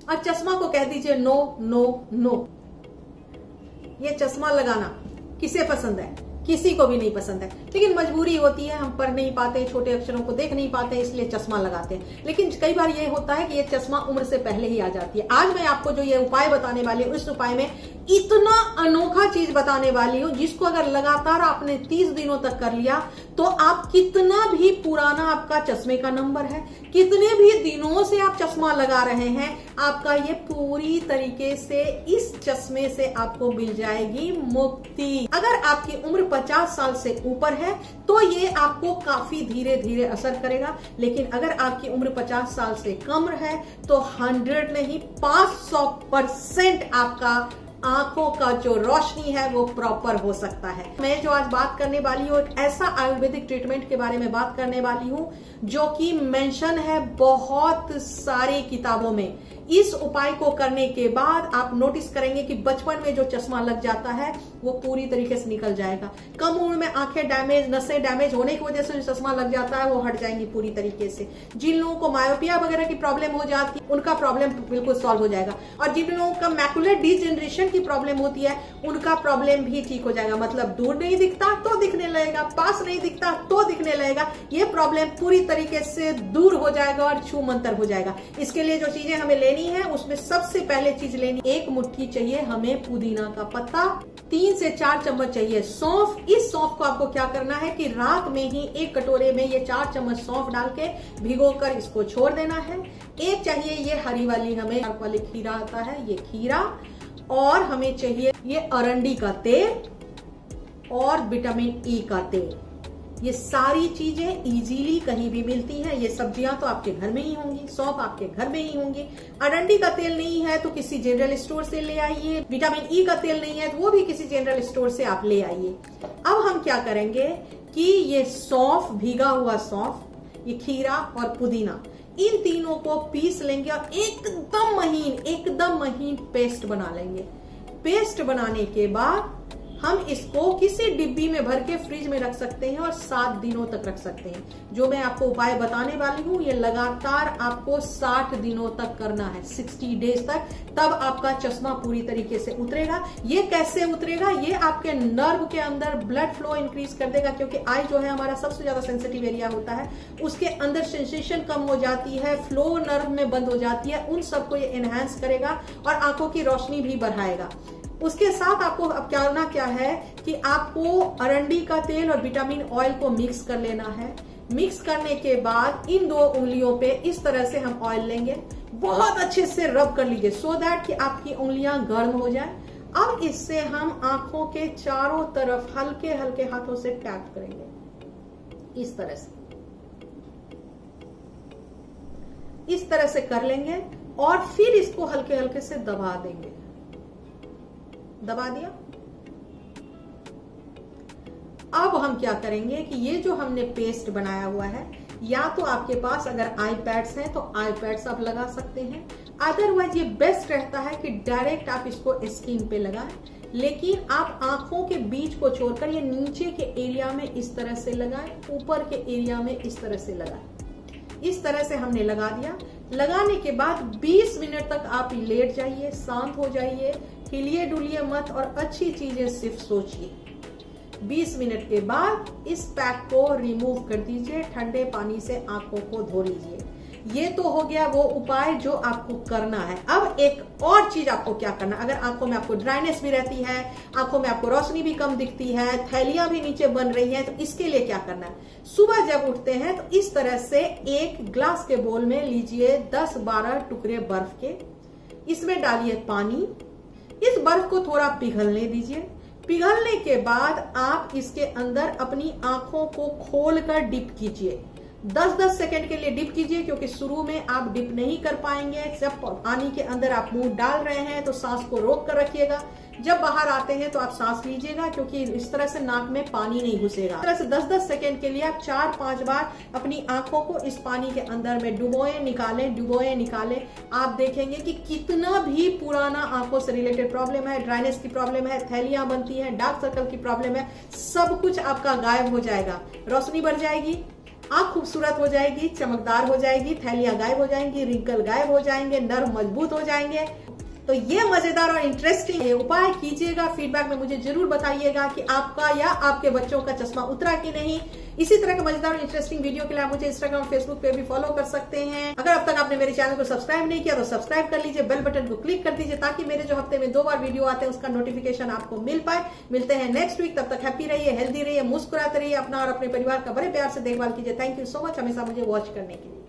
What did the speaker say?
और चश्मा को कह दीजिए नो नो नो। ये चश्मा लगाना किसे पसंद है? किसी को भी नहीं पसंद है, लेकिन मजबूरी होती है, हम पढ़ नहीं पाते, छोटे अक्षरों को देख नहीं पाते, इसलिए चश्मा लगाते हैं। लेकिन कई बार ये होता है कि ये चश्मा उम्र से पहले ही आ जाती है। आज मैं आपको जो ये उपाय बताने वाली हूँ, इस उपाय में इतना अनोखा चीज बताने वाली हूँ जिसको अगर लगातार आपने 30 दिनों तक कर लिया तो आप कितना भी पुराना आपका चश्मे का नंबर है, कितने भी दिनों से आप चश्मा लगा रहे हैं, आपका ये पूरी तरीके से इस चश्मे से आपको मिल जाएगी मुक्ति। अगर आपकी उम्र 50 साल से ऊपर है तो ये आपको काफी धीरे धीरे असर करेगा, लेकिन अगर आपकी उम्र 50 साल से कम है तो 100 नहीं 500% आपका आंखों का जो रोशनी है वो प्रॉपर हो सकता है। मैं जो आज बात करने वाली हूँ एक ऐसा आयुर्वेदिक ट्रीटमेंट के बारे में बात करने वाली हूँ जो कि मेंशन है बहुत सारी किताबों में। इस उपाय को करने के बाद आप नोटिस करेंगे कि बचपन में जो चश्मा लग जाता है वो पूरी तरीके से निकल जाएगा। कम उम्र में आंखें डैमेज, नसें डैमेज होने की वजह से जो चश्मा लग जाता है वो हट जाएंगी पूरी तरीके से। जिन लोगों को मायोपिया वगैरह की प्रॉब्लम हो जाती है उनका प्रॉब्लम बिल्कुल सॉल्व हो जाएगा, और जिन लोगों का मैकुलर डिजेनरेशन की प्रॉब्लम होती है उनका प्रॉब्लम भी ठीक हो जाएगा। मतलब दूर नहीं दिखता तो दिखने लगेगा, पास नहीं दिखता तो दिखने लगेगा, ये प्रॉब्लम पूरी तरीके से दूर हो जाएगा और छू मंतर हो जाएगा। इसके लिए जो चीजें हमें लेनी है उसमें सबसे पहले चीज लेनी, 1 मुट्ठी चाहिए हमें पुदीना का पत्ता, 3 से 4 चम्मच चाहिए सौंफ। इस सौंफ को आपको क्या करना है कि रात में ही 1 कटोरे में ये 4 चम्मच सौंफ डाल के भिगोकर इसको छोड़ देना है। एक चाहिए ये हरी वाली, हमें वाली खीरा आता है, ये खीरा, और हमें चाहिए ये अरंडी का तेल और विटामिन ई का तेल। ये सारी चीजें इजीली कहीं भी मिलती हैं। ये सब्जियां तो आपके घर में ही होंगी, सौंफ आपके घर में ही होंगी। अरंडी का तेल नहीं है तो किसी जनरल स्टोर से ले आइए, विटामिन ई का तेल नहीं है तो वो भी किसी जनरल स्टोर से आप ले आइए। अब हम क्या करेंगे कि ये सौंफ, भीगा हुआ सौंफ, ये खीरा और पुदीना, इन तीनों को पीस लेंगे और एकदम महीन पेस्ट बना लेंगे। पेस्ट बनाने के बाद हम इसको किसी डिब्बी में भर के फ्रिज में रख सकते हैं और 7 दिनों तक रख सकते हैं। जो मैं आपको उपाय बताने वाली हूँ ये लगातार आपको 60 दिनों तक करना है, 60 डेज तक, तब आपका चश्मा पूरी तरीके से उतरेगा। ये कैसे उतरेगा? ये आपके नर्व के अंदर ब्लड फ्लो इंक्रीज कर देगा, क्योंकि आई जो है हमारा सबसे ज्यादा सेंसिटिव एरिया होता है, उसके अंदर सेंसेशन कम हो जाती है, फ्लो नर्व में बंद हो जाती है, उन सबको ये एनहांस करेगा और आंखों की रोशनी भी बढ़ाएगा। उसके साथ आपको अब करना क्या है कि आपको अरंडी का तेल और विटामिन ऑयल को मिक्स कर लेना है। मिक्स करने के बाद इन 2 उंगलियों पे इस तरह से हम ऑयल लेंगे, बहुत अच्छे से रब कर लीजिए सो दैट कि आपकी उंगलियां गर्म हो जाए। अब इससे हम आंखों के चारों तरफ हल्के हल्के हाथों से टैप करेंगे, इस तरह से कर लेंगे और फिर इसको हल्के हल्के से दबा देंगे। दबा दिया। अब हम क्या करेंगे कि ये जो हमने पेस्ट बनाया हुआ है, या तो आपके पास अगर आईपैड्स हैं तो आईपैड्स आप लगा सकते हैं, अदरवाइज ये बेस्ट रहता है कि डायरेक्ट आप इसको स्किन पे लगाएं, लेकिन आप आंखों के बीच को छोड़कर ये नीचे के एरिया में इस तरह से लगाएं, ऊपर के एरिया में इस तरह से लगाएं। इस तरह से हमने लगा दिया। लगाने के बाद 20 मिनट तक आप लेट जाइए, शांत हो जाइए, हिलिए डुलिए मत और अच्छी चीजें सिर्फ सोचिए। 20 मिनट के बाद इस पैक को रिमूव कर दीजिए, ठंडे पानी से आंखों को धो लीजिए। ये तो हो गया वो उपाय जो आपको करना है। अब एक और चीज आपको क्या करना, अगर आंखों में आपको ड्राइनेस भी रहती है, आंखों में आपको रोशनी भी कम दिखती है, थैलियां भी नीचे बन रही हैं, तो इसके लिए क्या करना है, सुबह जब उठते हैं तो इस तरह से एक ग्लास के बोल में लीजिए 10-12 टुकड़े बर्फ के, इसमें डालिए पानी, इस बर्फ को थोड़ा पिघलने दीजिए। पिघलने के बाद आप इसके अंदर अपनी आंखों को खोलकर डिप कीजिए, 10-10 सेकंड के लिए डिप कीजिए, क्योंकि शुरू में आप डिप नहीं कर पाएंगे। जब पानी के अंदर आप मुंह डाल रहे हैं तो सांस को रोक कर रखिएगा, जब बाहर आते हैं तो आप सांस लीजिएगा, क्योंकि इस तरह से नाक में पानी नहीं घुसेगा। इस तरह से 10-10 सेकंड के लिए आप 4-5 बार अपनी आंखों को इस पानी के अंदर में डुबोए निकालें। आप देखेंगे कि कितना भी पुराना आंखों से रिलेटेड प्रॉब्लम है, ड्राइनेस की प्रॉब्लम है, थैलियां बनती हैं, डार्क सर्कल की प्रॉब्लम है, सब कुछ आपका गायब हो जाएगा। रोशनी बढ़ जाएगी, आंख खूबसूरत हो जाएगी, चमकदार हो जाएगी, थैलियां गायब हो जाएंगी, रिंकल गायब हो जाएंगे, नर्व मजबूत हो जाएंगे। तो ये मजेदार और इंटरेस्टिंग उपाय कीजिएगा। फीडबैक में मुझे जरूर बताइएगा कि आपका या आपके बच्चों का चश्मा उतरा कि नहीं। इसी तरह के मजेदार और इंटरेस्टिंग वीडियो के लिए आप मुझे इंस्टाग्राम और फेसबुक पे भी फॉलो कर सकते हैं। अगर अब तक आपने मेरे चैनल को सब्सक्राइब नहीं किया तो सब्सक्राइब कर लीजिए, बेल बटन को क्लिक कर दीजिए ताकि मेरे जो हफ्ते में 2 बार वीडियो आते हैं उसका नोटिफिकेशन आपको मिल पाए। मिलते हैं नेक्स्ट वीक, तब तक हैप्पी रहिए, हेल्दी रहिए, मुस्कुराते रहिए, अपना और अपने परिवार का बड़े प्यार से देखभाल कीजिए। थैंक यू सो मच हमेशा मुझे वॉच करने के लिए।